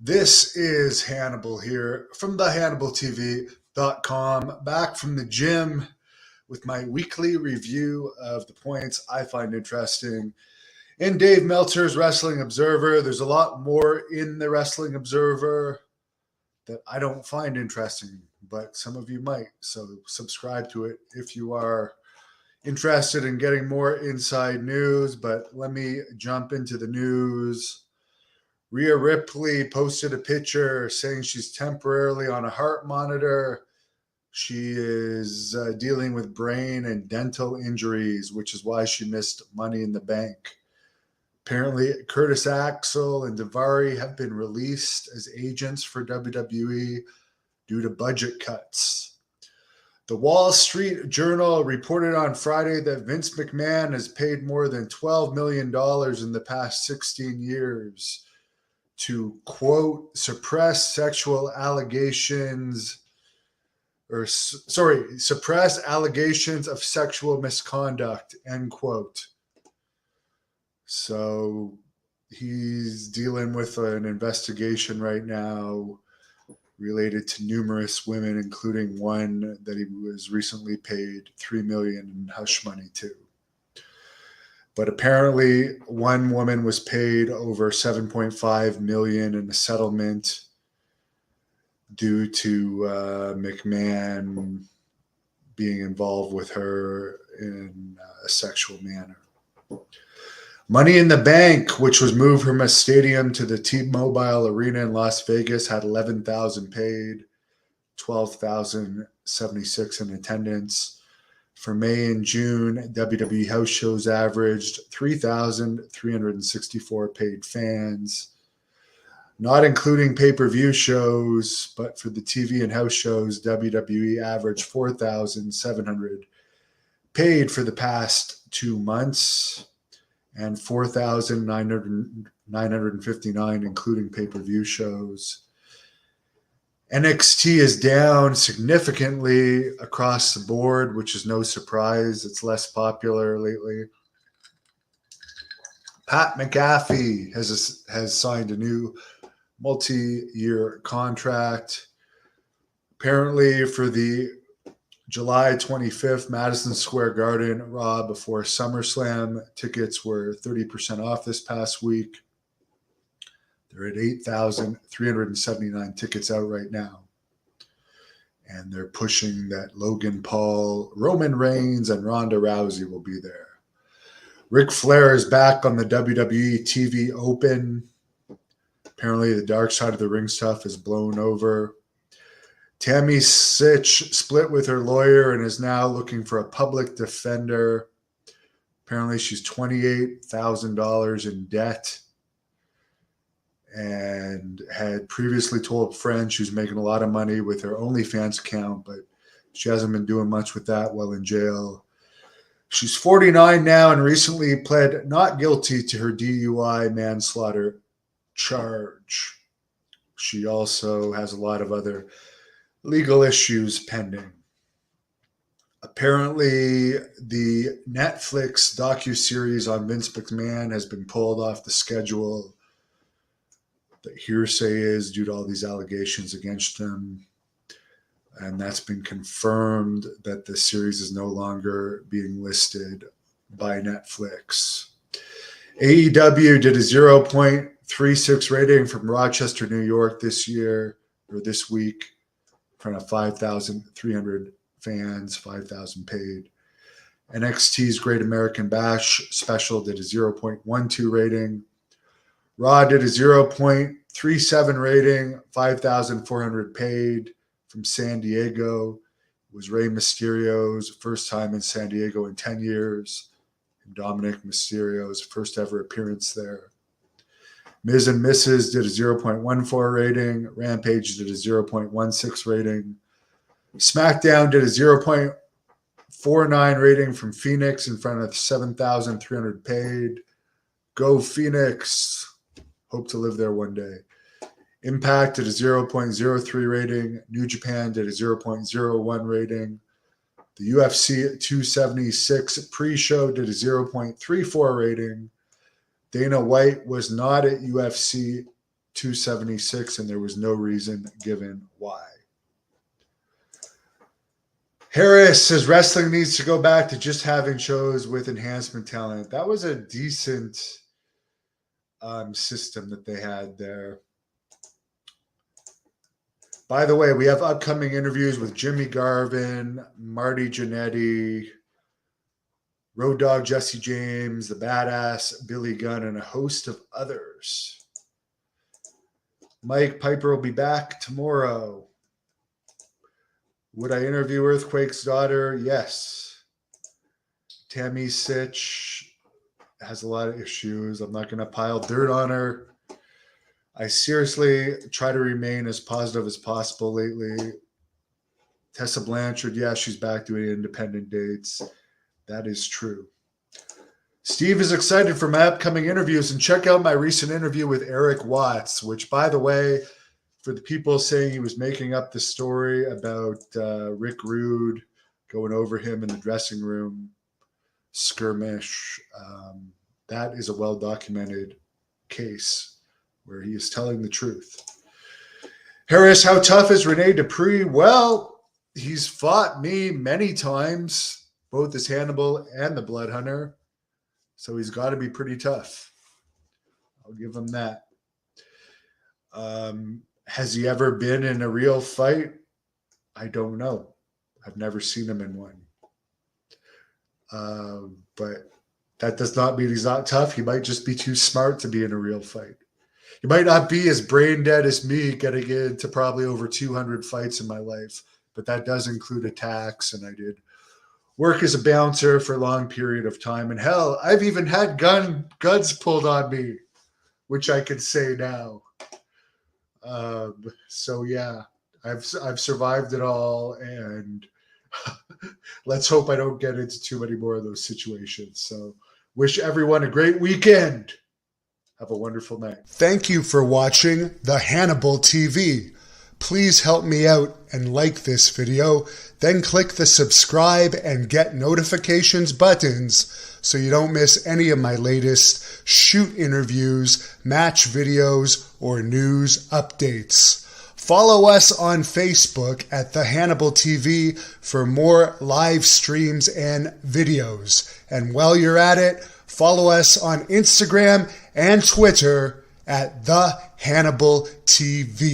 This is Hannibal here from the HannibalTV.com, back from the gym with my weekly review of the points I find interesting in Dave Meltzer's Wrestling Observer. There's a lot more in the Wrestling Observer that I don't find interesting, but some of you might. So subscribe to it if you are interested in getting more inside news. But let me jump into the news. Rhea Ripley posted a picture saying she's temporarily on a heart monitor. She is dealing with brain and dental injuries, which is why she missed Money in the Bank. Apparently, Curtis Axel and Daivari have been released as agents for WWE due to budget cuts. The Wall Street Journal reported on Friday that Vince McMahon has paid more than $12 million in the past 16 years to, quote, suppress allegations of sexual misconduct, end quote. So he's dealing with an investigation right now related to numerous women, including one that he was recently paid $3 million in hush money to. But apparently one woman was paid over $7.5 million in a settlement due to McMahon being involved with her in a sexual manner. Money in the Bank, which was moved from a stadium to the T-Mobile Arena in Las Vegas, had 11,000 paid, 12,076 in attendance. For May and June, WWE house shows averaged 3,364 paid fans, not including pay-per-view shows, but for the TV and house shows, WWE averaged 4,700 paid for the past 2 months and 4,959 including pay-per-view shows. NXT is down significantly across the board, which is no surprise. It's less popular lately. Pat McAfee has signed a new multi-year contract. Apparently for the July 25th Madison Square Garden Raw before SummerSlam, tickets were 30% off this past week. They're at 8,379 tickets out right now. And they're pushing that Logan Paul, Roman Reigns, and Ronda Rousey will be there. Ric Flair is back on the WWE TV Open. Apparently the Dark Side of the Ring stuff is blown over. Tammy Sitch split with her lawyer and is now looking for a public defender. Apparently she's $28,000 in debt and had previously told friends she was making a lot of money with her OnlyFans account, but she hasn't been doing much with that while in jail. She's 49 now and recently pled not guilty to her DUI manslaughter charge. She also has a lot of other legal issues pending. Apparently, the Netflix docuseries on Vince McMahon has been pulled off the schedule. The hearsay is due to all these allegations against him. And that's been confirmed that the series is no longer being listed by Netflix. AEW did a 0.36 rating from Rochester, New York this week, in front of 5,300 fans, 5,000 paid. NXT's Great American Bash special did a 0.12 rating. Raw did a 0.37 rating, 5,400 paid from San Diego. It was Rey Mysterio's first time in San Diego in 10 years. And Dominic Mysterio's first ever appearance there. Miz and Mrs. did a 0.14 rating. Rampage did a 0.16 rating. SmackDown did a 0.49 rating from Phoenix in front of 7,300 paid. Go Phoenix. Hope to live there one day. Impact did a 0.03 rating. New Japan did a 0.01 rating. The UFC 276 pre-show did a 0.34 rating. Dana White was not at UFC 276, and there was no reason given why. Harris says wrestling needs to go back to just having shows with enhancement talent. That was a decent system that they had there. By the way, we have upcoming interviews with Jimmy Garvin, Marty Jannetty, Road Dogg Jesse James, the Badass Billy Gunn, and a host of others. Mike Piper will be back tomorrow. Would I interview Earthquake's daughter? Yes. Tammy Sitch has a lot of issues. I'm not going to pile dirt on her. I seriously try to remain as positive as possible lately. Tessa Blanchard, yeah, she's back doing independent dates. That is true. Steve is excited for my upcoming interviews, and check out my recent interview with Eric Watts, which, by the way, for the people saying he was making up the story about Rick Rude going over him in the dressing room skirmish, that is a well-documented case where he is telling the truth. Harris, how tough is Rene Dupree? Well, he's fought me many times, both as Hannibal and the Blood Hunter, so he's got to be pretty tough. I'll give him that. Has he ever been in a real fight? I don't know. I've never seen him in one. But that does not mean he's not tough. He might just be too smart to be in a real fight. He might not be as brain dead as me, getting into probably over 200 fights in my life, but that does include attacks, and I did work as a bouncer for a long period of time. And hell, I've even had guns pulled on me, which I could say now. So yeah, I've survived it all, and let's hope I don't get into too many more of those situations. So wish everyone a great weekend. Have a wonderful night. Thank you for watching the Hannibal TV. Please help me out and like this video, then click the subscribe and get notifications buttons so you don't miss any of my latest shoot interviews, match videos, or news updates. Follow us on Facebook at the Hannibal TV for more live streams and videos. And while you're at it, follow us on Instagram and Twitter at the Hannibal TV.